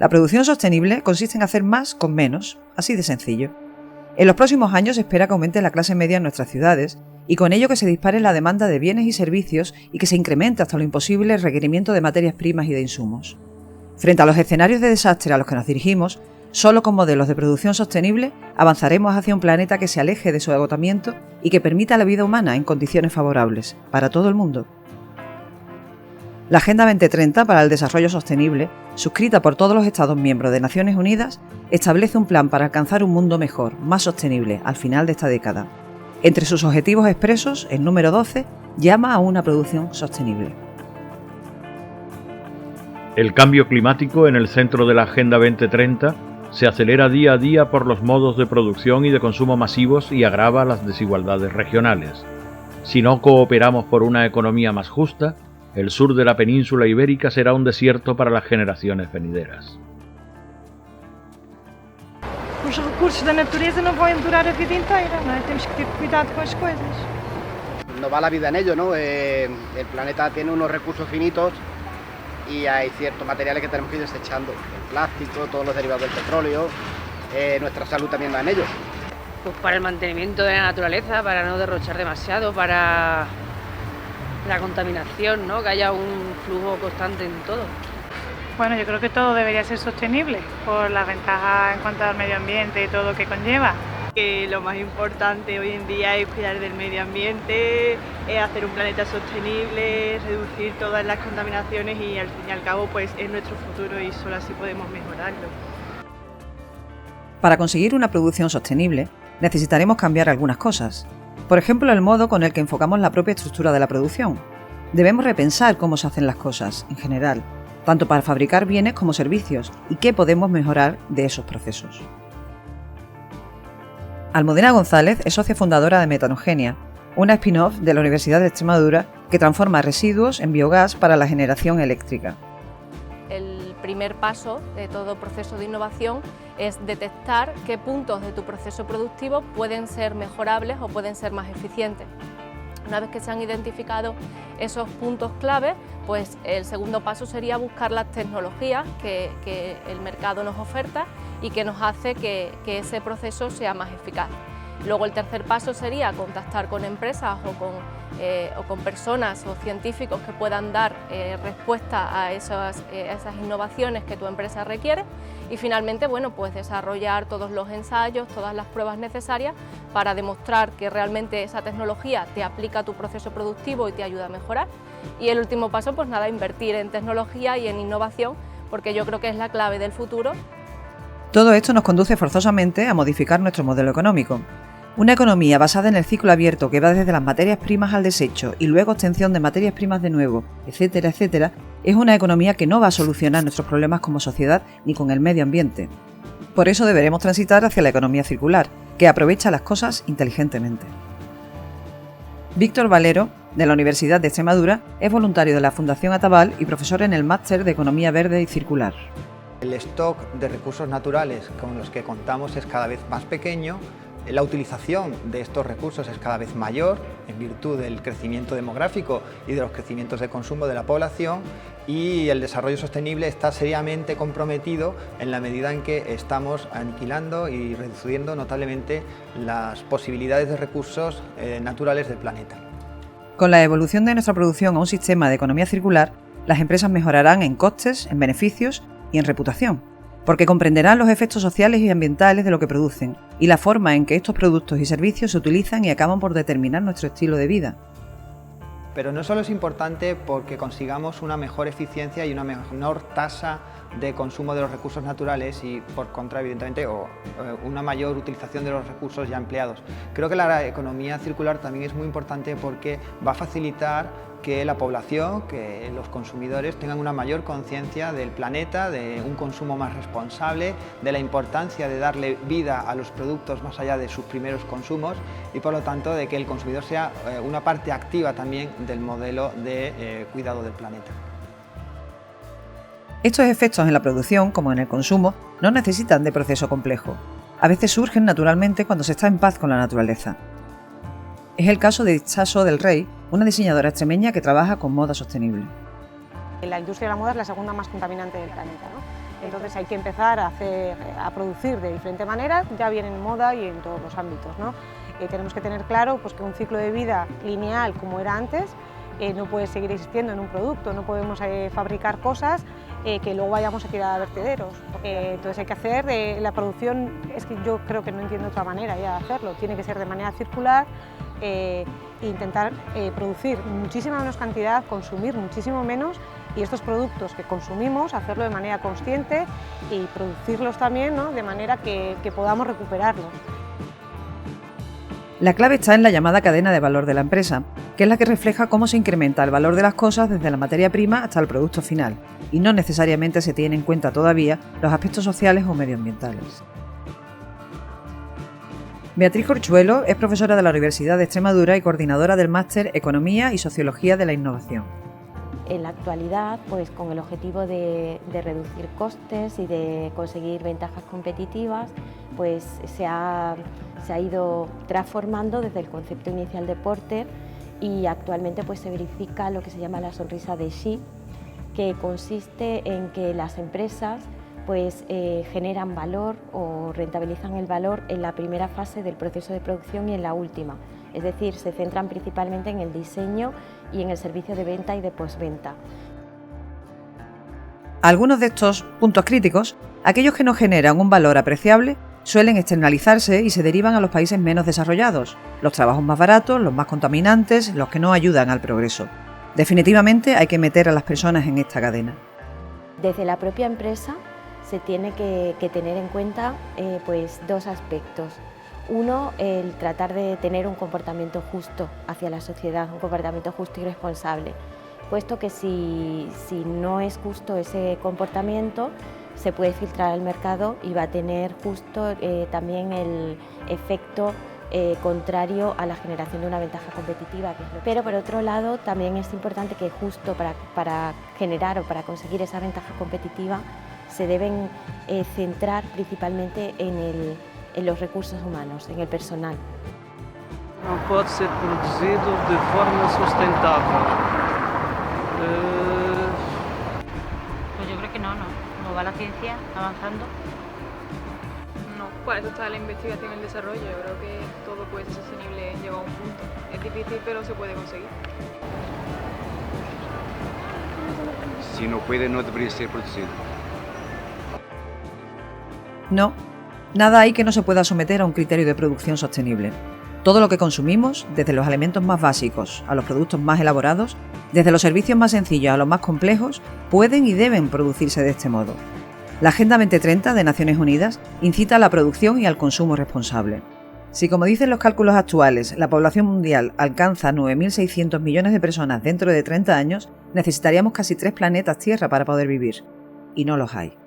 La producción sostenible consiste en hacer más con menos, así de sencillo. En los próximos años se espera que aumente la clase media en nuestras ciudades y con ello que se dispare la demanda de bienes y servicios y que se incremente hasta lo imposible el requerimiento de materias primas y de insumos. Frente a los escenarios de desastre a los que nos dirigimos, solo con modelos de producción sostenible avanzaremos hacia un planeta que se aleje de su agotamiento y que permita la vida humana en condiciones favorables, para todo el mundo. La Agenda 2030 para el Desarrollo Sostenible, suscrita por todos los Estados miembros de Naciones Unidas, establece un plan para alcanzar un mundo mejor, más sostenible, al final de esta década. Entre sus objetivos expresos, el número 12 llama a una producción sostenible. El cambio climático en el centro de la Agenda 2030 se acelera día a día por los modos de producción y de consumo masivos y agrava las desigualdades regionales. Si no cooperamos por una economía más justa, el sur de la península ibérica será un desierto para las generaciones venideras. Os recursos da natureza não vão durar a vida inteira, não é? Temos que ter cuidado com as coisas. No va la vida en ello, ¿no? El planeta tiene unos recursos finitos y hay ciertos materiales que tenemos que ir desechando. El plástico, todos los derivados del petróleo, nuestra salud también va en ello. Pues para el mantenimiento de la naturaleza, para no derrochar demasiado, para la contaminación, ¿no? Que haya un flujo constante en todo. Bueno, yo creo que todo debería ser sostenible por las ventajas en cuanto al medio ambiente y todo lo que conlleva. Que lo más importante hoy en día es cuidar del medio ambiente, hacer un planeta sostenible, reducir todas las contaminaciones y al fin y al cabo pues es nuestro futuro y solo así podemos mejorarlo. Para conseguir una producción sostenible necesitaremos cambiar algunas cosas. Por ejemplo, el modo con el que enfocamos la propia estructura de la producción. Debemos repensar cómo se hacen las cosas, en general, tanto para fabricar bienes como servicios, y qué podemos mejorar de esos procesos. Almudena González es socia fundadora de Metanogenia, una spin-off de la Universidad de Extremadura que transforma residuos en biogás para la generación eléctrica. El primer paso de todo proceso de innovación es detectar qué puntos de tu proceso productivo pueden ser mejorables o pueden ser más eficientes. Una vez que se han identificado esos puntos clave, pues el segundo paso sería buscar las tecnologías que el mercado nos oferta y que nos hace que ese proceso sea más eficaz. Luego el tercer paso sería contactar con empresas o con personas o científicos que puedan dar respuesta a esas innovaciones que tu empresa requiere y finalmente pues desarrollar todos los ensayos, todas las pruebas necesarias para demostrar que realmente esa tecnología te aplica a tu proceso productivo y te ayuda a mejorar. Y el último paso, pues nada, invertir en tecnología y en innovación, porque yo creo que es la clave del futuro. Todo esto nos conduce forzosamente a modificar nuestro modelo económico. Una economía basada en el ciclo abierto que va desde las materias primas al desecho y luego obtención de materias primas de nuevo, etcétera, etcétera, es una economía que no va a solucionar nuestros problemas como sociedad ni con el medio ambiente. Por eso deberemos transitar hacia la economía circular, que aprovecha las cosas inteligentemente. Víctor Valero, de la Universidad de Extremadura, es voluntario de la Fundación Atabal y profesor en el Máster de Economía Verde y Circular. El stock de recursos naturales con los que contamos es cada vez más pequeño. La utilización de estos recursos es cada vez mayor en virtud del crecimiento demográfico y de los crecimientos de consumo de la población y el desarrollo sostenible está seriamente comprometido en la medida en que estamos aniquilando y reduciendo notablemente las posibilidades de recursos naturales del planeta. Con la evolución de nuestra producción a un sistema de economía circular, las empresas mejorarán en costes, en beneficios y en reputación, porque comprenderán los efectos sociales y ambientales de lo que producen y la forma en que estos productos y servicios se utilizan y acaban por determinar nuestro estilo de vida. Pero no solo es importante porque consigamos una mejor eficiencia y una menor tasa de consumo de los recursos naturales y por contra, evidentemente, una mayor utilización de los recursos ya empleados. Creo que la economía circular también es muy importante porque va a facilitar que la población, que los consumidores tengan una mayor conciencia del planeta, de un consumo más responsable, de la importancia de darle vida a los productos más allá de sus primeros consumos y por lo tanto de que el consumidor sea una parte activa también del modelo de cuidado del planeta. Estos efectos en la producción, como en el consumo, no necesitan de proceso complejo. A veces surgen naturalmente cuando se está en paz con la naturaleza. Es el caso de Itxaso del Rey, una diseñadora extremeña que trabaja con moda sostenible. La industria de la moda es la segunda más contaminante del planeta, ¿no? Entonces hay que empezar a producir de diferente manera, ya viene en moda y en todos los ámbitos, ¿no? Tenemos que tener claro pues, que un ciclo de vida lineal como era antes no puede seguir existiendo en un producto, no podemos fabricar cosas que luego vayamos a tirar a vertederos. Entonces hay que hacer la producción, es que yo creo que no entiendo otra manera ya de hacerlo, tiene que ser de manera circular, intentar producir muchísima menos cantidad, consumir muchísimo menos y estos productos que consumimos hacerlo de manera consciente y producirlos también, ¿no? De manera que podamos recuperarlos. La clave está en la llamada cadena de valor de la empresa, que es la que refleja cómo se incrementa el valor de las cosas desde la materia prima hasta el producto final, y no necesariamente se tienen en cuenta todavía los aspectos sociales o medioambientales. Beatriz Corchuelo es profesora de la Universidad de Extremadura y coordinadora del máster Economía y Sociología de la Innovación. En la actualidad, pues con el objetivo de reducir costes y de conseguir ventajas competitivas, pues se ha ido transformando desde el concepto inicial de Porter y actualmente pues se verifica lo que se llama la sonrisa de Xi, que consiste en que las empresas pues generan valor o rentabilizan el valor en la primera fase del proceso de producción y en la última. Es decir, se centran principalmente en el diseño y en el servicio de venta y de postventa. Algunos de estos puntos críticos, aquellos que no generan un valor apreciable, suelen externalizarse y se derivan a los países menos desarrollados, los trabajos más baratos, los más contaminantes, los que no ayudan al progreso. Definitivamente hay que meter a las personas en esta cadena. Desde la propia empresa se tiene que tener en cuenta pues dos aspectos. Uno, el tratar de tener un comportamiento justo hacia la sociedad, un comportamiento justo y responsable, puesto que si no es justo ese comportamiento, se puede filtrar al mercado y va a tener justo también el efecto contrario a la generación de una ventaja competitiva. Pero por otro lado, también es importante que justo para generar o para conseguir esa ventaja competitiva se deben centrar principalmente en los recursos humanos, en el personal. No puede ser producido de forma sustentable. Pues yo creo que no va la ciencia avanzando. No, para eso está la investigación y el desarrollo. Yo creo que todo puede ser sostenible llegado a un punto. Es difícil, pero se puede conseguir. Si no puede, no debería ser producido. No, nada hay que no se pueda someter a un criterio de producción sostenible. Todo lo que consumimos, desde los alimentos más básicos a los productos más elaborados, desde los servicios más sencillos a los más complejos, pueden y deben producirse de este modo. La Agenda 2030 de Naciones Unidas incita a la producción y al consumo responsable. Si, como dicen los cálculos actuales, la población mundial alcanza 9.600 millones de personas dentro de 30 años, necesitaríamos casi 3 planetas Tierra para poder vivir. Y no los hay.